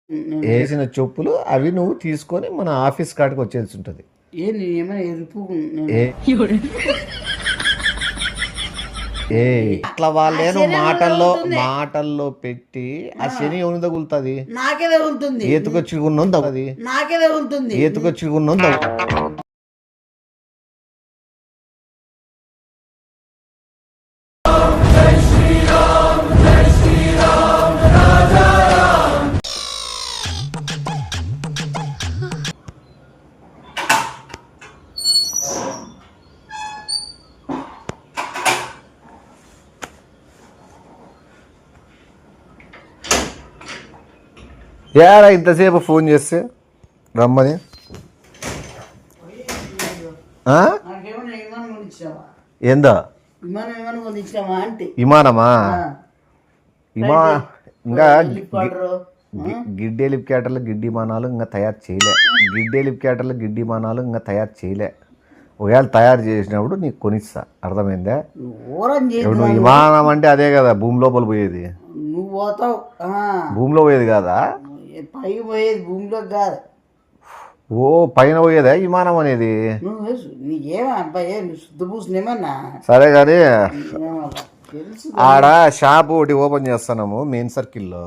వేసిన చెప్పులు అవి నువ్వు తీసుకొని మన ఆఫీస్ కాడికి వచ్చేసి ఉంటుంది. అట్లా వాళ్ళేను మాటల్లో పెట్టి ఆ శని ఎవరు తగులుతుంది? నాకే తగులుతుంది. ఏతుకొచ్చి ఉన్నది నాకే తగులుతుంది. ఏతుకొచ్చి ఉన్నది. యారా ఇంతసేపు ఫోన్ చేస్తే రమ్మని ఏందా విమానమా? ఇంకా గిడ్డి హెలికాప్టర్లు గిడ్డి విమానాలు ఇంకా తయారు చేయలే. గిడ్డి హెలికాప్టర్లు గిడ్డి విమానాలు ఇంకా తయారు చేయలే. ఒకవేళ తయారు చేసినప్పుడు నీకు కొనిస్తా. అర్థమైందా? ఇప్పుడు విమానం అంటే అదే కదా భూమి లోపల పోయేది. నువ్వు పోతావు భూమిలో పోయేది కాదా? పై పోయేది భూమిలో కాదు. ఓ పైన పోయేదా విమానం అనేది? నీకేమా అబ్బాయి శుద్ధ పూసినేమన్నా సరే కానీ ఆడ షాప్ ఒకటి ఓపెన్ చేస్తున్నాము మెయిన్ సర్కిల్లో.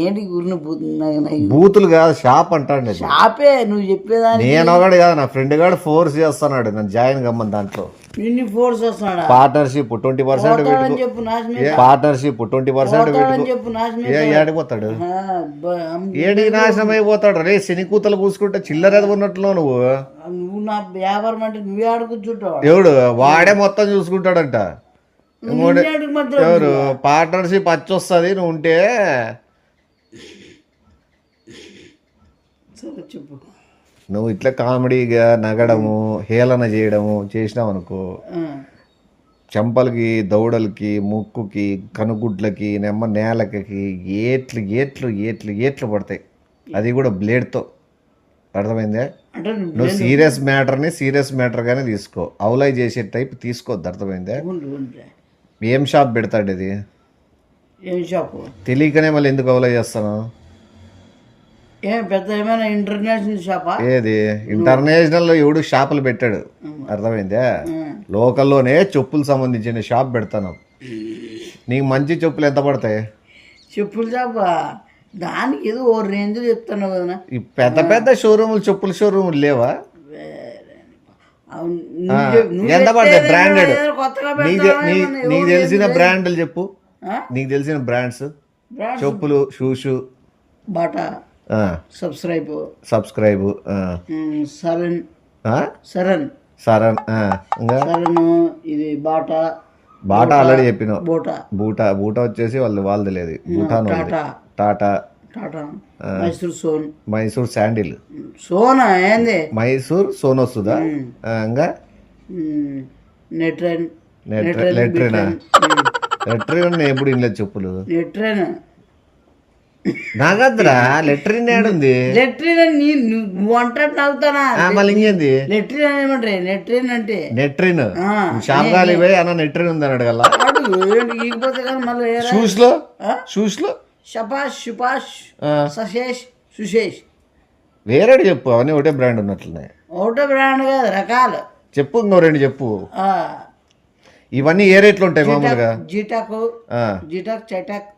ఏంటి గురిని బూతులు కాదు షాప్ అంటాడు. షాపే నువ్వు చెప్పేదాన్ని. నేను ఒకటి కాదు నా ఫ్రెండ్ గారు ఫోర్స్ చేస్తున్నాడు నన్ను జాయిన్ కమ్మని. దాంట్లో ఫోర్స్ వస్తున్నాడు. Partnership 20% partnership 20% ఏడిపోతాడు. ఏడికి నాశనం అయిపోతాడు రే. శని కూతలు కూసుకుంటే చిల్లర ఉన్నట్లు నువ్వు నా వ్యాపారం అంటే నువ్వే ఆడుకుంటుంటావు. ఎవడు వాడే మొత్తం చూసుకుంటాడంట. ఎవరు పార్ట్నర్షిప్ వచ్చొస్తుంది నువ్వు ఉంటే. చెప్పు. నువ్వు ఇట్లా కామెడీగా నగడము హేళన చేయడము చేసినావు అనుకో, చెంపలకి దౌడలకి ముక్కుకి కనుగుడ్లకి నేలకి ఏట్లు ఏట్లు ఏట్లు ఏట్లు పడతాయి. అది కూడా బ్లేడ్తో. అర్థమైందే? నువ్వు సీరియస్ మ్యాటర్గానే తీసుకో. అవులై చేసే టైప్ తీసుకోవద్దు. అర్థమైందే? ఏం షాప్ పెడతాడు ఇది? ఏం షాపు తెలియకనే మళ్ళీ ఎందుకు అవులై చేస్తాను? పెద్ద ఏమైనా ఇంటర్నేషనల్ షాపా? ఏది ఇంటర్నేషనల్ ఎవడు షాపులు పెట్టాడు. అర్థమైందే? లోకల్లోనే చెప్పులు సంబంధించిన షాప్ పెడతాను. నీకు మంచి చెప్పులు ఎంత పడతాయి? చెప్పులు షాపా? దానికి ఏదో ఓ రేంజ్ చెప్తాను కదా. ఈ పెద్ద పెద్ద షోరూములు చెప్పుల షోరూములు లేవా? ఎంత పడతాయి బ్రాండెడ్? నీకు తెలిసిన బ్రాండ్లు చెప్పు. నీకు తెలిసిన బ్రాండ్స్ చెప్పులు షూస్. బాటా, సబ్స్క్రైబ్, సరన్, ఇది బాటా ఆల్రెడీ చెప్పిన. బూటా వచ్చేసి వాళ్ళది లేదు. టాటా, మైసూర్ శాండిల్, సోనా ఏంది మైసూర్ సోన్ వస్తుందా? ఇంకా లెట్రిన్ ఎప్పుడు ఇన్లేదు చెప్పులు. నాగద్రా లెట్రిన్ ఏడుంది? లెట్రిన్ నువ్వు అంటాడు నవ్వుతానా? మళ్ళీ ఇంకేంది లెట్రిన్ ఏమంటారు? లెట్రిన్ అంటే నెట్రిన్. షాప్ గాలి పోయి అన్న నెట్రిన్ ఉంది అన్నాడు కదా. షూస్ లో షపాష్, సుపాష్, సశేష్, సుశేష్. వేరే చెప్పు. అవన్నీ ఒకటే బ్రాండ్ ఉన్నట్లున్నాయి. ఒకటే బ్రాండ్ కాదు, రకాలు చెప్పు. ఇంకో రెండు చెప్పు. ఇవన్నీ ఏ రేట్లు ఉంటాయి మామూలుగా? జీటాక్, చైటాక్,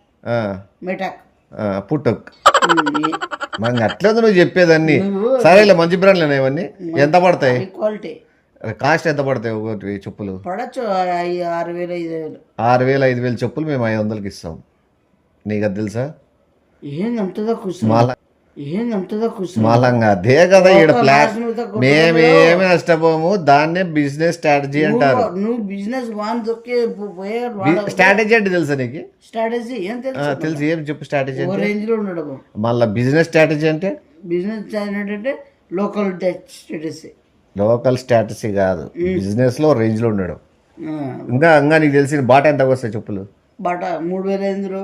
మెటాక్, పుట్టక్. మనకి అట్లేదు నువ్వు చెప్పేదాన్ని. సరేలే మంచి బ్రాండ్లు ఇవన్నీ. ఎంత పడతాయి? క్వాలిటీ కాస్ట్ ఎంత పడతాయి ఒకటి చెప్పులు? పడచ్చు 6,000, 5,000 చెప్పులు మేము 500కి ఇస్తాం. నీకు అది తెలుసా? మళ్ళంగా అదే కదా ఈడ ప్లాన్. మేమేమి నష్టపోము. దాన్నే బిజినెస్ స్ట్రాటజీ అంటారు. నువ్వు బిజినెస్ స్ట్రాటజీ అంటే తెలుసా నీకు? స్ట్రాటజీ ఏం తెలుసు? ఏం చెప్పు స్ట్రాటజీ అంటే? రేంజ్ లో ఉండడం. మళ్ళీ బిజినెస్ స్ట్రాటజీ అంటే లోకల్ స్ట్రాటజీ కాదు, బిజినెస్ లో రేంజ్ లో ఉండడం. ఇంకా నీకు తెలిసిన బాటా ఎంత వస్తాయి చెప్పులు? బాటా 3,500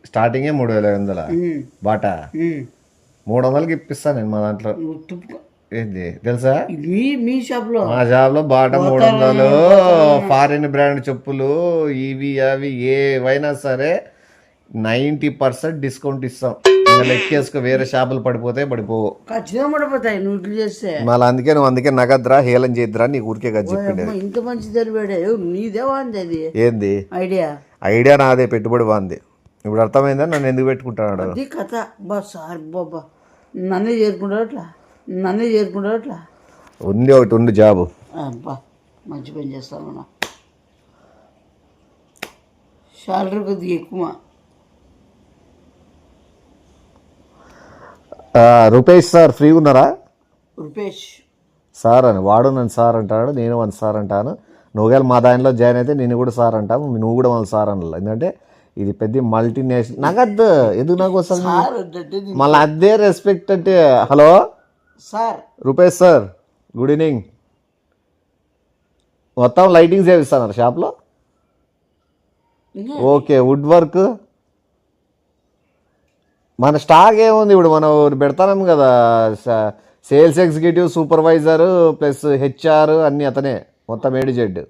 స్టార్టింగే 3,500. బాటా 300కి ఇప్పిస్తాను నేను మా దాంట్లో. ఏంది తెలుసా? మీ షాప్ లో? మా షాప్ లో బాటా 300. ఫారిన్ బ్రాండ్ చెప్పులు ఇవి అవి ఏవైనా సరే 90% డిస్కౌంట్ ఇస్తాం. ఇంకా లెక్కేసుకో, వేరే షాపులు పడిపోతే పడిపోవు. ఖచ్చితంగా పడిపోతాయి నువ్వు ఇట్లా చేస్తే. మళ్ళీ అందుకే నగద్రా హేళన చేద్దురా నీ ఊరికే కదా చెప్పిండే. అమ్మ, ఇంత మంచి తెలివాడే నీదే వాంది అది ఏంది ఐడియా నాదే, పెట్టుబడి బాగుంది. ఇప్పుడు అర్థమైందా నన్ను ఎందుకు పెట్టుకుంటాడు? అది కథ బా సార్ బాబా నన్నే చేరుకుంటాడు అట్లా ఉంది ఒకటి ఉంది జాబు. అబ్బా మంచి పని చేస్తాను. శాలరీ కొద్దిగా ఎక్కువ. రూపేష్ సార్ ఫ్రీగా ఉన్నారా? రూపేష్ సార్ అని వాడు నన్ను సార్ అంటాడు, నేను వన్ సార్ అంటాను. నువ్వు మా దానిలో జాయిన్ అయితే నేను కూడా సార్ అంటావు, నువ్వు కూడా మన సార్ అనాలి. ఎందుకంటే ఇది పెద్ద మల్టీనేషనల్. నాకద్దు ఎందుకు నాకు వస్తుంది మళ్ళీ అదే రెస్పెక్ట్ అంటే. Hello sir Rupesh sir, good evening. మొత్తం లైటింగ్ చేపిస్తున్నారు షాప్లో? Okay, wood work. మన స్టాక్ ఏముంది ఇప్పుడు, మనం పెడతాం కదా, sales executive, supervisor plus HR అన్నీ అతనే, మొత్తం ఏడు జెడ్.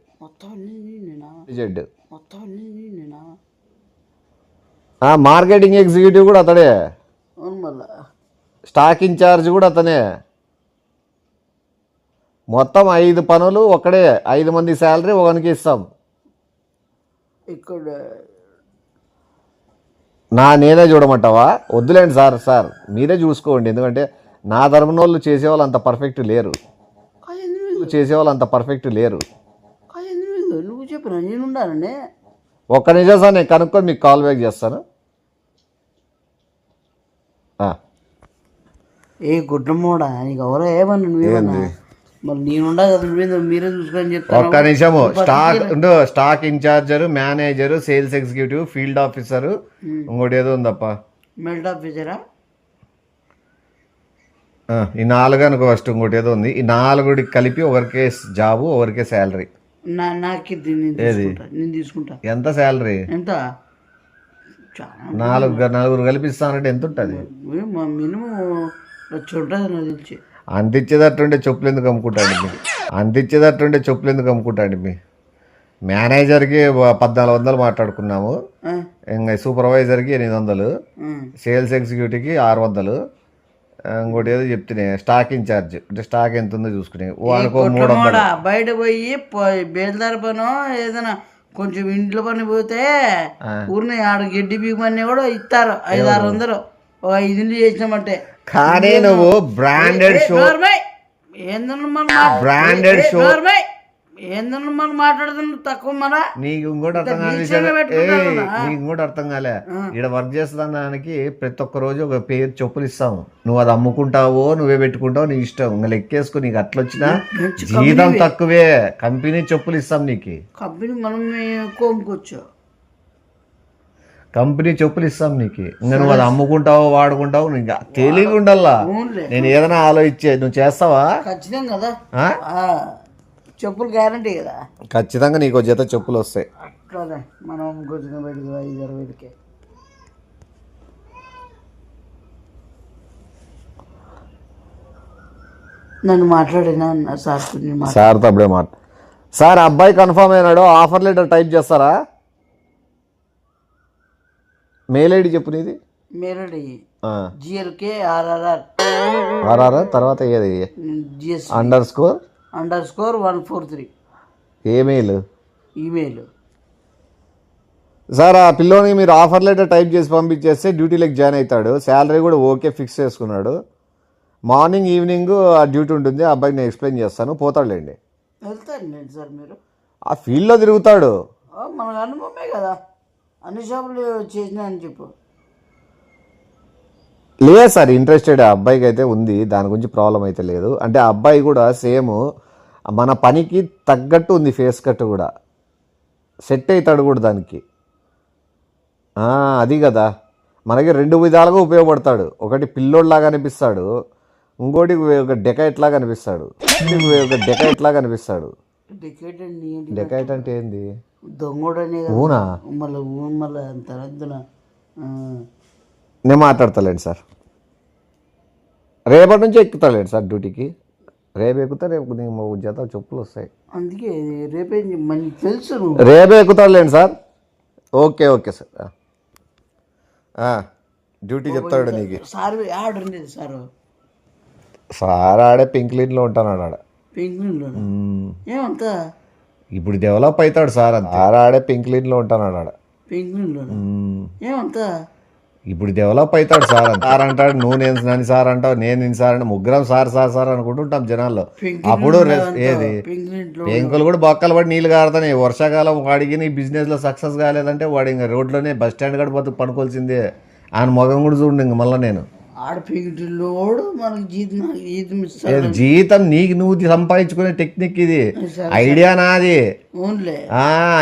మార్కెటింగ్ ఎగ్జిక్యూటివ్ కూడా అతడే, స్టాక్ ఇన్ఛార్జ్ కూడా అతనే. మొత్తం 5 పనులు ఒక్కడే, 5 మంది శాలరీ ఒకనికి ఇస్తాం. ఇక్కడ నేనే చూడమంటావా? వద్దులేండి సార్ మీరే చూసుకోండి. ఎందుకంటే నా తరపున వాళ్ళు చేసేవాళ్ళు అంత పర్ఫెక్ట్ లేరు. నువ్వు చెప్పిన నేను ఉండాలండి. ఒక్క నిజం సార్, నేను కనుక్కొని మీకు కాల్ బ్యాక్ చేస్తాను. ఏ గుడ్డమోడా నీకు ఎవరో ఏమన్నా నువ్వేమన్నా మరి నేనుండా కదా, నువ్వేందో మీరే చూసుకొని చెప్తాను. ఒక్క నిమిషము. Stock incharger, manager, sales executive, field officer, ఇంకోటి ఏదో ఉందప్ప, మెల్ట్ ఆఫీసరా. ఈ 4 అనుకో ఫస్ట్, ఇంకోటి ఏదో ఉంది. ఈ 4 కలిపి ఒకరికే జాబు, ఒకరికే శాలరీ. నాకు నేను తీసుకుంటా. ఎంత శాలరీ? ఎంత? 4 కలిపి ఇస్తానంటే ఎంత ఉంటుంది? మినిమం ఉంటుంది నాకు తెలిసి. అంతిచ్చేటట్టుండే చెప్పులు ఎందుకు అమ్ముకుంటాండి మీ మేనేజర్కి 1400 మాట్లాడుకున్నాము, ఇంకా సూపర్వైజర్కి 800, సేల్స్ ఎగ్జిక్యూటివ్కి 600, ఇంకోటి ఏదో చెప్తున్నాయి స్టాక్ ఇన్ఛార్జ్, అంటే స్టాక్ ఎంత ఉందో చూసుకునే వాడికో 300. బయట పోయి బేల్దారి పనో ఏదైనా కొంచెం ఇంట్లో పని పోతే ఊరిని ఆడ గడ్డి పీమని కూడా ఇస్తారు 500-600, 5 ఇండ్లు చేసినామంటే. కానీ నువ్వు బ్రాండెడ్ షో ఏందన్నా మనం మాట్లాడుతున్నా తక్కువ మన. నీకు ఇంకోటి అర్థం కాలే, ఇక్కడ వర్క్ చేసేదానికి ప్రతి ఒక్క రోజు ఒక పేరు చెప్పులు ఇస్తాము. నువ్వు అది అమ్ముకుంటావో నువ్వే పెట్టుకుంటావో నీ ఇష్టం, ఇంకా లెక్కేసుకో. నీకు అట్లా వచ్చినా జీతం తక్కువే, కంపెనీ చెప్పులు ఇస్తాం నీకు. కంపెనీ మనం కోముకోవచ్చు, కంపెనీ చెప్పులు ఇస్తాం నీకు. ఇంకా నువ్వు అది అమ్ముకుంటావో వాడుకుంటావో ఇంకా తెలివి ఉండాలా. నేను ఏదైనా ఆలోచించే నువ్వు చేస్తావా? ఖచ్చితంగా కదా, చెప్పులు గ్యారంటీ కదా. ఖచ్చితంగా నీకు జత చెప్పులు వస్తాయి. అట్లా మనం కొంచెం 5-60 నన్ను మాట్లాడినా సార్తో అప్పుడే సార్ అబ్బాయి కన్ఫర్మ్ అయినాడు, ఆఫర్ లెటర్ టైప్ చేస్తారా? మెయిల్ ఐడి చెప్పు నీది. మెయిల్ ఐడి GLK RRR తర్వాత ఏది _143 ఈమెయిల్. సార్ ఆ పిల్లోని మీరు ఆఫర్ లెటర్ టైప్ చేసి పంపించేస్తే డ్యూటీలోకి జాయిన్ అవుతాడు. శాలరీ కూడా ఓకే ఫిక్స్ చేసుకున్నాడు. మార్నింగ్ ఈవినింగ్ ఆ డ్యూటీ ఉంటుంది. ఆ అబ్బాయికి నేను ఎక్స్ప్లెయిన్ చేస్తాను, పోతాడులేండి. వెళ్తాడు సార్ మీరు ఆ ఫీల్డ్లో తిరుగుతాడు. మన అనుభవమే కదా, అన్ని షాపులు చేసినా అని చెప్పు. లేదు సార్, ఇంట్రెస్టెడ్ ఆ అబ్బాయికి అయితే ఉంది, దాని గురించి ప్రాబ్లం అయితే లేదు. అంటే ఆ అబ్బాయి కూడా సేమ్ మన పనికి తగ్గట్టు ఉంది, ఫేస్ కట్ కూడా సెట్ అవుతాడు కూడా దానికి. అది కదా మనకి 2 విధాలుగా ఉపయోగపడతాడు. ఒకటి పిల్లోడ్లాగా అనిపిస్తాడు, ఇంకోటి ఒక డెకైట్ లాగా అనిపిస్తాడు. డెకైట్ అంటే ఏంది? దొంగోడనే. ఊనా? మళ్ళీ అంత నేను మాట్లాడతాలేండి సార్, రేపటి నుంచి ఎక్కుతాలేండి సార్ డ్యూటీకి. రేపు ఎక్కుతా, రేపు నీకు జత చెప్పులు వస్తాయి. అందుకే రేపే తెలుసు, రేపే ఎక్కుతాడులేండి సార్. Okay sir. డ్యూటీ చెప్తాడు నీకు. సార్ ఆడుండేది సారు సార్ ఆడే పింక్లీన్లో ఉంటాను ఆడ. పెంగులో ఏమంతా ఇప్పుడు డెవలప్ అవుతాడు సార్. సార్ ఆడే పింక్లీన్లో ఉంటాను ఆడ. పెంగులో ఏమంతా ఇప్పుడు డెవలప్ అవుతాడు సార్. సార్ అంటాడు, నువ్వు నేను సార్ అంటావు, నేను సార్ అంటే ముగ్గురం సార్ సార్ సార్ అనుకుంటుంటాం జనాల్లో. అప్పుడు ఏది పెంకులు కూడా బొక్కలు పడి నీళ్ళు కారుతాయి. వర్షాకాలం వాడికి నీ బిజినెస్ లో సక్సెస్ కాలేదంటే వాడు ఇంకా రోడ్లోనే బస్ స్టాండ్ కాడ బతుకు పనుకోవాల్సిందే. ఆయన మొగం కూడా చూడండి ఇంక మళ్ళీ నేను జీతం నీకు నువ్వు సంపాదించుకునే టెక్నిక్ ఇది. ఐడియా నాది,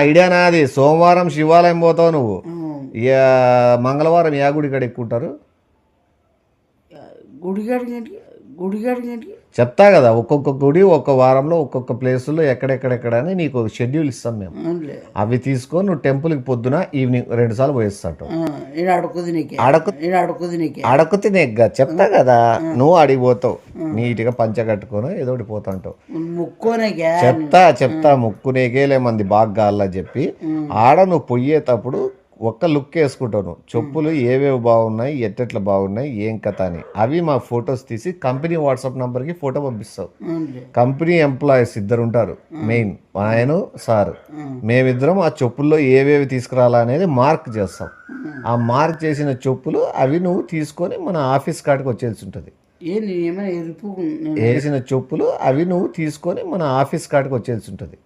ఐడియా నాది. సోమవారం శివాలయం పోతావు నువ్వు, మంగళవారం యా గుడి కాడ ఎక్కుంటారు. చెప్తా కదా, ఒక్కొక్క గుడి ఒక్క వారంలో ఒక్కొక్క ప్లేసులో ఎక్కడెక్కడెక్కడ అని నీకు షెడ్యూల్ ఇస్తాం మేము. అవి తీసుకొని నువ్వు టెంపుల్కి పొద్దున ఈవినింగ్ 2 సార్లు పోయిస్తాడు. అడకు తినేగ్గా చెప్తా కదా, నువ్వు అడిగిపోతావు నీట్గా పంచ కట్టుకొని ఏదో ఒకటి పోతాంటావు. చెప్తా ముక్కునేకేలే మంది బాగా గాలని చెప్పి ఆడ నువ్వు పొయ్యేటప్పుడు ఒక్క లుక్ వేసుకుంటావు. నువ్వు చెప్పులు ఏవేవి బాగున్నాయి, ఎట్టెట్లా బాగున్నాయి, ఏం కథ అని అవి మా ఫొటోస్ తీసి కంపెనీ వాట్సాప్ నంబర్కి ఫోటో పంపిస్తావు. కంపెనీ ఎంప్లాయీస్ 2 ఉంటారు మెయిన్, ఆయన సార్. మేమిద్దరం ఆ చెప్పుల్లో ఏవేవి తీసుకురాలా అనేది మార్క్ చేస్తాం. ఆ మార్క్ చేసిన చెప్పులు అవి నువ్వు తీసుకొని మన ఆఫీస్ కాడికి వచ్చేసి ఉంటుంది. వేసిన చెప్పులు అవి నువ్వు తీసుకొని మన ఆఫీస్ కాడికి వచ్చేసి ఉంటుంది.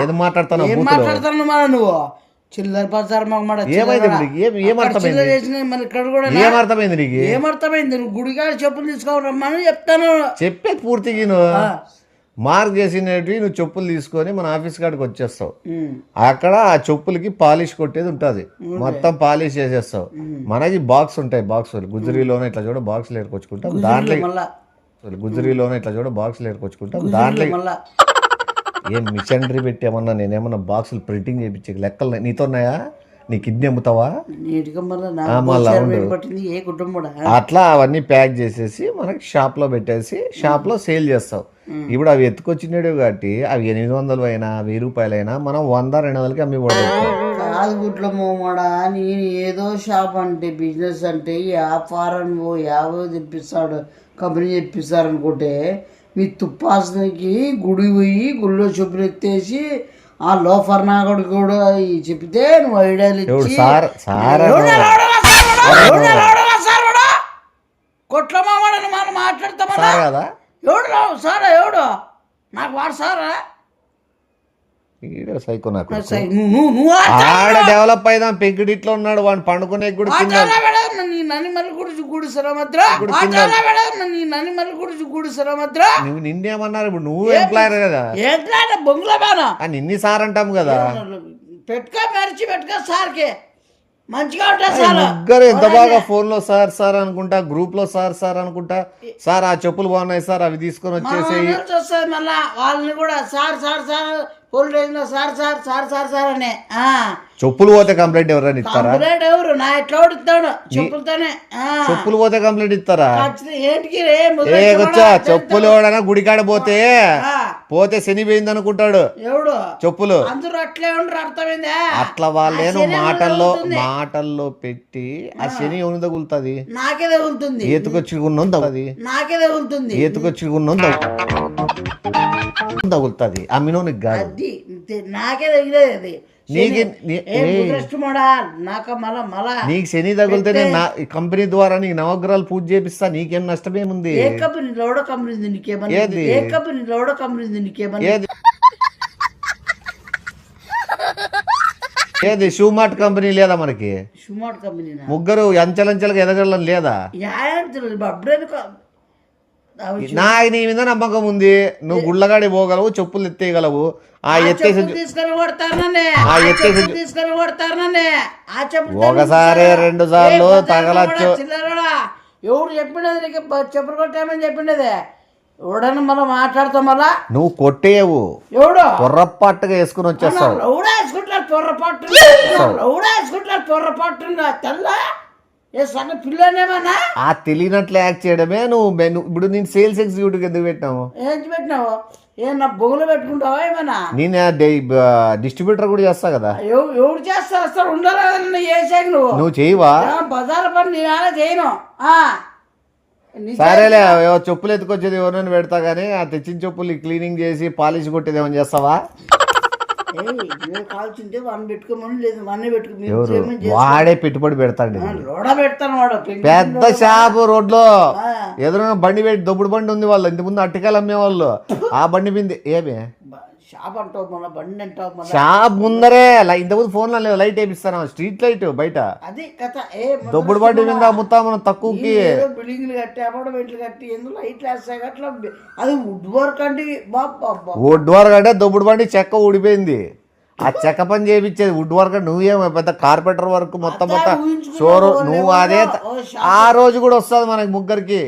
ఏది మాట్లాడుతున్నావు నువ్వు? చిల్లర బజార్ ఏమర్థమైంది నీకు? ఏమర్థమైంది? నువ్వు గుడిగా చెప్పులు తీసుకోరమ్మని చెప్తాను. చెప్పేది పూర్తిగా నువ్వు మార్క్ చేసినవి నువ్వు చెప్పులు తీసుకొని మన ఆఫీస్ కాడికి వచ్చేస్తావు. అక్కడ ఆ చెప్పులకి పాలిష్ కొట్టేది ఉంటుంది, మొత్తం పాలిష్ చేసేస్తావు. మనకి బాక్స్ ఉంటాయి, బాక్స్ గుజరీలోనే ఇట్లా చూడ బాక్స్లు ఏర్కొచ్చుకుంటాం. దాంట్లో గుజరీలోనే ఇట్లా చూడ బాక్స్లు ఏర్కొచ్చుకుంటాం. దాంట్లో ఏం మిషనరీ పెట్టి ఏమన్నా నేనేమన్నా బాక్సులు ప్రింటింగ్ చేయించే లెక్కలు నీతో ఉన్నాయా? నీ కిడ్నీ అమ్ముతావా? అట్లా అవన్నీ ప్యాక్ చేసేసి మనకి షాప్లో పెట్టేసి షాప్లో సేల్ చేస్తావు. ఇప్పుడు అవి ఎత్తుకొచ్చినాడు కాబట్టి అవి 800 అయినా 1000 రూపాయలైనా మనం 100-200కి అమ్మి పడతాం. కాదు గుడ్ల మోమడా, నేను ఏదో షాప్ అంటే బిజినెస్ అంటే వ్యాపారం యాభై తెప్పిస్తాడు, కంపెనీ తెప్పిస్తారు అనుకుంటే మీ తుప్పాసనకి గుడి పోయి గుడిలో చెప్పులు ఎత్తేసి ఆ లోఫర్ నాగడు కూడా చెప్తే నువ్వు ఐడియాలు ఇచ్చి కొట్ల మామని మనం మాట్లాడతామా? ఎవడు రావు సారా? ఎవడు నాకు వాడు సారా? సైకో నాకు ఆడ డెవలప్ అయిదాం. పెంకుడిట్లో ఉన్నాడు, వాడిని పండుకునే కూడా నిన్నేమన్నారు? ఇప్పుడు నువ్వు ఎంప్లాయర్ కదా, నిన్ని సార్ అంటాం కదా. పెట్టుకో మరిచి పెట్టుకో సార్కి మంచిగా ముగ్గురు ఎంత బాగా ఫోన్ లో సార్ సార్ అనుకుంటా, గ్రూప్ లో సార్ సార్ అనుకుంటా. సార్ ఆ చెప్పులు బాగున్నాయి సార్, అవి తీసుకొని వచ్చేసేయి. మళ్ళా వాళ్ళని కూడా sir sir sir sir sir sir sir sir అనే చెప్పులు పోతే కంప్లైంట్ ఎవరైనా ఇస్తారా? ఎవరు నా ఎట్లా ఇస్తాడు చెప్పులతోనే. చెప్పులు పోతే కంప్లైంట్ ఇస్తారా? ఏంటికి చెప్పులు ఎవడైనా గుడికాడ పోతే శని పోయింది అనుకుంటాడు. ఎవడు చెప్పులు అందరూ అట్లే ఉండరు, అర్థమైందా? అట్లా వాళ్ళేను మాటల్లో పెట్టి ఆ శని ఎవరు తగులుతుంది? నాకే తగులుతుంది. ఎత్తుకొచ్చుకున్నది నాకే తగులుతుంది. ఎత్తుకొచ్చుకున్నది తగులుతుంది, అమ్మినోనికి కాదు. నాకే తగిలేదు అది. నీకు శని తగిలితే నేను కంపెనీ ద్వారా నీకు నవగ్రహాలు పూజ చేపిస్తా, నీకేం నష్టమేముంది? ఏది షూ మార్ట్ కంపెనీ లేదా మనకి? ముగ్గురు అంచెలంచెలుగా ఎదగలం లేదా? నాకు నీ మీద నమ్మకం ఉంది. నువ్వు గుళ్ళగాడి పోగలవు, చెప్పులు ఎత్తేయగలవు. ఒకసారి 2 సార్లు తగలచ్చు. ఎవడు చెప్పిండేది నీకు చెప్పులు కొట్టామని చెప్పిండేది? ఎవడన్నా మళ్ళీ మాట్లాడతాం. మళ్ళా నువ్వు కొట్టేయవు, ఎవడు పొర్రపాటుగా వేసుకుని వచ్చేస్తావు. వేసుకుంటారు పొర్రపాటు తెల్ల పిల్లనేమన్నా ఆ తెలియనట్లు యాక్ట్ చేయడమే. నువ్వు ఇప్పుడు నేను సేల్స్ ఎగ్జిక్యూటివ్ ఎందుకు పెట్టినావు? ఏం పెట్టినావు? ఏమన్నా బొగులు పెట్టుకుంటావా ఏమన్నా? నేను డిస్ట్రిబ్యూటర్ కూడా చేస్తా కదా. ఎవరు చేస్తారు అసలు? ఉండరా చేసాక నువ్వు చేయవా? బజార్ పని నీ నాన్న చేయను. సరేలే, చెప్పులు ఎత్తుకొచ్చేది ఎవరైనా పెడతా కానీ ఆ తెచ్చిన చెప్పులు క్లీనింగ్ చేసి పాలిష్ కొట్టేది ఏమని చేస్తావా? కాల్చుంటే వన్ పెట్టుకోమని లేదు, వన్ వాడే పెట్టుబడి పెడతాడు. లోడా పెడతాను వాడు. పెద్ద షాపు రోడ్లో ఎదురుగా బండి పెట్టి దొబ్బుడు బండి ఉంది వాళ్ళు, ఇంత ముందు అట్టికాయలు అమ్మేవాళ్ళు. ఆ బండి మీద ఏమే షాప్ అంటావు మన బండి అంటావు. షాప్ ముందరే ఇంతకుముందు ఫోన్ లో లైట్ వేపిస్తాను, స్ట్రీట్ లైట్ బయట. అది కథ. దొబ్బుడు బండి మీద అమ్ముతా మనం తక్కువకి. బిల్డింగ్లు కట్టి అపార్ట్మెంట్లు కట్టి ఎందుకు లైట్లు వేస్తాయి అట్లా. అది వుడ్ వర్క్ అంటే వుడ్ వర్క్ అంటే దొబ్బుడు బండి చెక్క ఊడిపోయింది, ఆ చెక్క పని చేయించేది వుడ్ వర్క్. నువ్వేమో పెద్ద కార్పెంటర్ వర్క్ మొత్తం షోరూమ్. నువ్వు అదే ఆ రోజు కూడా వస్తుంది మనకి ముగ్గురికి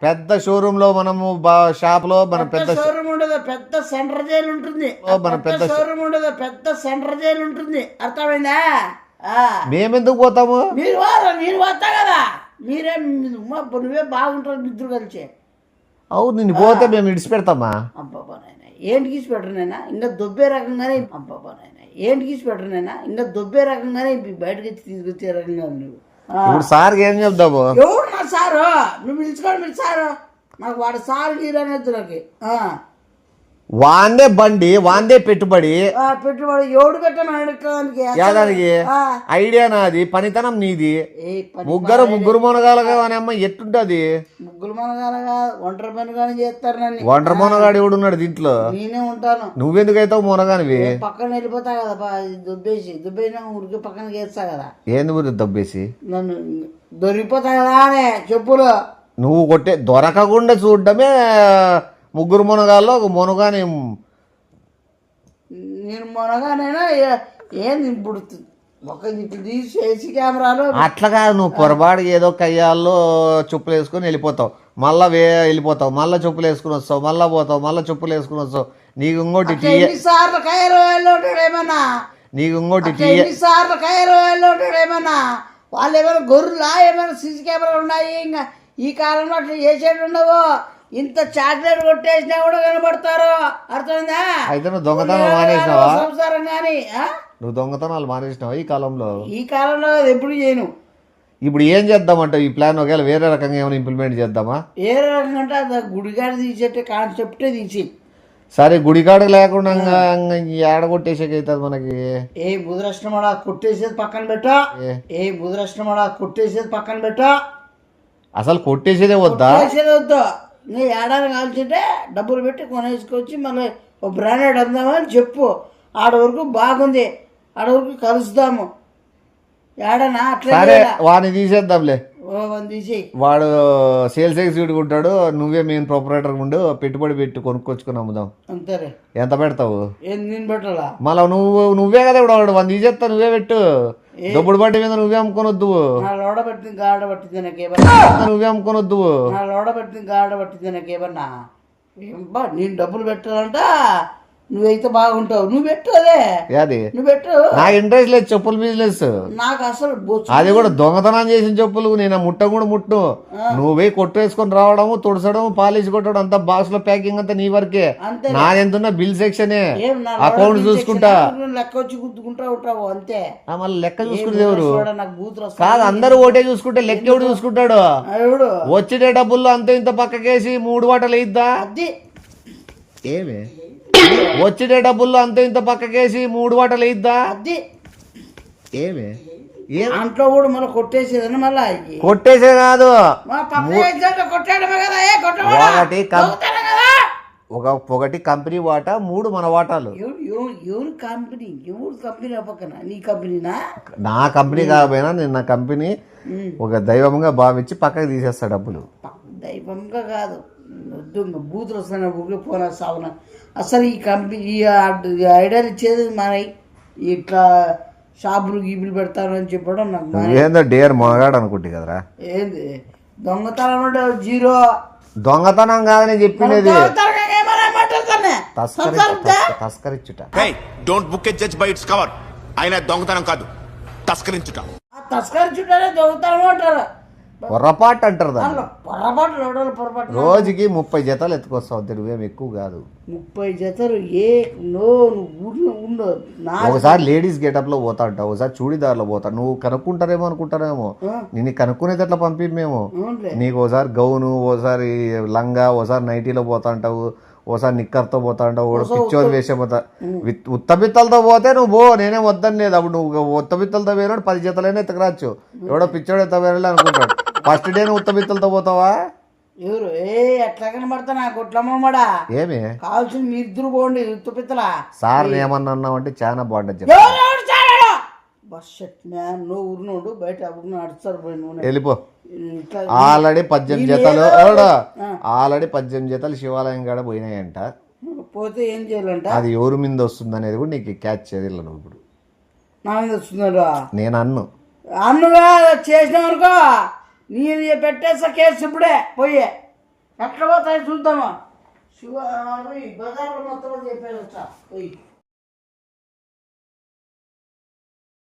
పెద్ద షోరూమ్ లో. మనము షాప్ లో మన పెద్ద షోరూమ్ ఉండదు, పెద్ద సెంటర్ జైలు ఉంటుంది. మన పెద్ద షోరూమ్ ఉండదు, పెద్ద సెంటర్ జైలు ఉంటుంది. అర్థమైందా? మేమెందుకు పోతాము? మీరు వస్తా కదా, మీరే నువ్వే బాగుంటారు ఇద్దరు కలిసి. అవును, నిన్ను పోతే మేము ఇడిచిపెడతామా? అబ్బాబా నాయన ఏంటి గీసి పెట్టరునైనా ఇంకా దొబ్బే రకంగానే. అబ్బాబా నాయన ఏంటి గీసి పెట్టరునైనా ఇంకా దొబ్బే రకంగానే బయటకి తీసుకొచ్చే రకంగా నువ్వు. ఇప్పుడు సార్ ఏం చెప్తావు? ఎవరు నా సారు? నువ్వు పిలుచుకోండి మీరు సారు. నాకు వాడు సారు గీరనేది నాకు. వాందే బండి, వాందే పెట్టుబడి. పెట్టుబడి ఎవడు పెట్టడానికి ఐడియా నాది, పనితనం నీది. ముగ్గురు మునగాలుగా అని అమ్మ ఎట్టుంటది? ముగ్గురు మునగాలుగా ఒంటరి పని కానీ చేస్తారు నన్ను. ఒంటరి మునగాడు ఎవడు ఉన్నాడు దీంట్లో? నేనే ఉంటాను. నువ్వెందుకైతావు మునగానివి? పక్కన వెళ్ళిపోతా కదా, దుబ్బేసిన ఊరికి పక్కన చేస్తా కదా. ఏంది ఊరి దొబ్బేసి? నన్ను దొరికిపోతా కదా అనే చెప్పులు. నువ్వు కొట్టే దొరకకుండా చూడడమే ముగ్గురు మునగాల్లో ఒక మునగాని. నేను మునగానైనా ఏంది ఇప్పుడు ఒక తీసి ఏసీ కెమెరాలు అట్లా కాదు. నువ్వు పొరపాటు ఏదో కయ్యాల్లో చెప్పులు వేసుకొని వెళ్ళిపోతావు, మళ్ళా వెళ్ళిపోతావు, మళ్ళీ చెప్పులు వేసుకుని వస్తావు, మళ్ళీ పోతావు, మళ్ళీ చెప్పులు వేసుకుని వస్తావు. నీకు ఇంకోటి ఎన్నిసార్లు కైరు వెళ్ళాడు ఏమన్నా? నీకు ఇంకోటి ఎన్నిసార్లు కైరు వెళ్ళాడు ఏమన్నా? వాళ్ళు ఏమైనా గొర్రెలా? ఏమైనా సీసీ కెమెరాలు ఉన్నాయి? ఇంకా ఈ కాలంలో అట్లా చేసేది ఉండవు. ఇంత చాక్లెట్ కొట్టేసినా కూడా కనబడతారు. అర్థమైందా? అయితే నువ్వు దొంగతనం మానేసినావా? సంసారం కానీ నువ్వు దొంగతనాలు మానేసినావా ఈ కాలంలో? ఈ కాలంలో ఎప్పుడు చేయను. ఇప్పుడు ఏం చేద్దామంటే ఈ ప్లాన్ ఒకవేళ వేరే రకంగా ఏమైనా ఇంప్లిమెంట్ చేద్దామా? వేరే రకంగా అంటే అది గుడిగాడ తీసేటే కాన్సెప్టే తీసి. సరే, గుడికాడ లేకుండా ఏడ కొట్టేసేకైతుంది మనకి. ఏ బుధరష్టమడా కొట్టేసేది పక్కన పెట్టా. ఏ బుధరష్టమడా కొట్టేసేది పక్కన పెట్టా. అసలు కొట్టేసేదే వద్దా? కొట్టేసేదే వద్దా. నీ ఏడాది కాల్చుంటే డబ్బులు పెట్టి కొనేసుకొచ్చి మళ్ళీ ఒక బ్రాండెడ్ అందామని చెప్పు. ఆడ వరకు బాగుంది, ఆడ వరకు కలుస్తాము. ఏడనా అట్లా వాడిని తీసేద్దాంలే. తీసి వాడు సేల్స్ ఎగ్జిక్యూటివ్ ఉంటాడు, నువ్వే మెయిన్ ప్రొపరేటర్ ఉండు, పెట్టుబడి పెట్టి కొనుక్కొచ్చుకుని అమ్ముదాం. అంతేరే. ఎంత పెడతావు? నేను పెట్టాలా? మళ్ళా నువ్వే కదా ఇప్పుడు వాడు వంద తీసేస్తా, నువ్వే పెట్టు. దొబ్బుడు బట్టి మీద నువ్వే అమ్ముకొనొద్దు. లోడ పెట్టింది గాడ పట్టింది నువ్వే అమ్ముకొనొద్దు. లోడ పెట్టింది గాడ పట్టింది నాకేమన్నా? నేను డబ్బులు పెట్టాలంట. నువ్వైతే బాగుంటావు, నువ్వు పెట్టు. అదే అది నువ్వు పెట్టు. నాకు ఇంట్రెస్ట్ లేదు చెప్పుల బిజినెస్. నాకు అసలు అది కూడా దొంగతనం చేసిన చెప్పులు నేను ముట్ట కూడా ముట్టు. నువ్వే కొట్టేసుకొని రావడము, తుడసడం, పాలిష్ కొట్టడం అంతా బాక్స్ లో ప్యాకింగ్ అంతా నీ వరకే. నాదెంతున్నా బిల్ సెక్షనే, అకౌంట్ చూసుకుంటా. లెక్క వచ్చి గుద్దుకుంటా ఉంటావు అంతే. మళ్ళీ లెక్క చూసుకుంటే ఎవరు కాదు, అందరూ ఓటే చూసుకుంటే లెక్క ఎవడు చూసుకుంటాడు? వచ్చిన డబ్బుల్లో అంత ఇంత పక్కకేసి 3 వాటలు వేయిద్దా? ఏమే వచ్చిన డబ్బుల్లో అంత ఇంత పక్కకేసి 3 వాటలు వేయిద్దా? ఏమే అంట్లో కూడా మళ్ళీ కొట్టేసేదని మళ్ళీ కొట్టేసే కాదు, ఒకటి కంపెనీ వాటా, 3 మన వాటాలు. ఎవరు కంపెనీ? ఎవరు కంపెనీ? పక్కన నీ కంపెనీనా? నా కంపెనీ కాకపోయినా నేను నా కంపెనీ ఒక దైవంగా భావించి పక్కకి తీసేస్తా డబ్బులు. దైవంగా కాదు, బూతులు వస్తున్నా ఊరికి పోనా సాగున. అసలు ఈ కంపెనీ ఐడియాలు ఇచ్చేది మన ఇట్లా షాపులు గీపులు పెడతాను అని చెప్పడం నాకు ఏందో డేర్ మొనగాడు అనుకుంటే కదరా. ఏంది దొంగతనం అంటే 0. దొంగతనం కాదని చెప్పినది తస్కరించుట. Don't book a judge by its cover. అయినా దొంగతనం కాదు, తస్కరించుట. తస్కరించుటనే దొంగతనం అంటారు. పొరపాటు అంటారు దాన్ని. అలా పొరపాటు లోడలు పొరపాటు రోజుకి 30 జతలు ఎత్తుకొస్తావు, నువ్వేం ఎక్కువ కాదు. 30 జతలు నువ్వు ఉండు నా ఒకసారి లేడీస్ గెటప్ లో పోతా అంటావు, ఒకసారి చూడీదార్లో పోతా. నువ్వు కనుక్కుంటారేమో అనుకుంటారేమో, నేను కనుక్కునేది ఎట్లా పంపి మేము. అవునులే. నీకు ఓసారి గౌను, ఓసారి లంగా, ఓసారి నైటీలో పోతా అంటావు, ఓసారి నిక్కర్తో పోతా అంటావు, ఓడు పిచ్చోని వేసే పోతా. ఉత్తబిత్తలతో పోతే నువ్వు పో, నేనే వద్దని లేదు. అప్పుడు నువ్వు ఉత్తబిత్తలతో వేరాడు 10 జతలైనా ఎత్తకరాచ్చు. ఎవడో పిచ్చోడు ఎత్త వేరే అనుకుంటాడు. ఫస్ట్ డే నువ్వు ఉత్తబిత్తలతో పోతావా? ఎవరు ఎట్లా కనబడతా నా కొట్లమ్మడా ఏమి కావాల్సింది మీ ఇద్దరు పోండి ఉత్తపిత్తలా. సార్ ఏమన్నా అన్నావంటే చాలా బాగుంటుంది. బస్ షట్ మ్యాన్ నువ్వు ఊరినోడు బయట ఊరిని నడుస్తారు పోయి నువ్వు వెళ్ళిపో. ఇట్లా ఆల్రెడీ 18 జతలు ఆల్రెడీ 18 జతలు శివాలయం కాడ పోయినాయంట. పోతే ఏం చేయాలంట? అది ఎవరి మీద వస్తుంది అనేది కూడా నీకు క్యాచ్ చేయలేదు. నువ్వు ఇప్పుడు నా మీద వస్తున్నాడు నేను అన్నుగా చేసినామనుకో నేను పెట్టేస్తా కేసు ఇప్పుడే పోయి ఎట్లా పోతాయి చూద్దామా. శివ బజార్లో మొత్తం చెప్పేసి వచ్చా పోయి.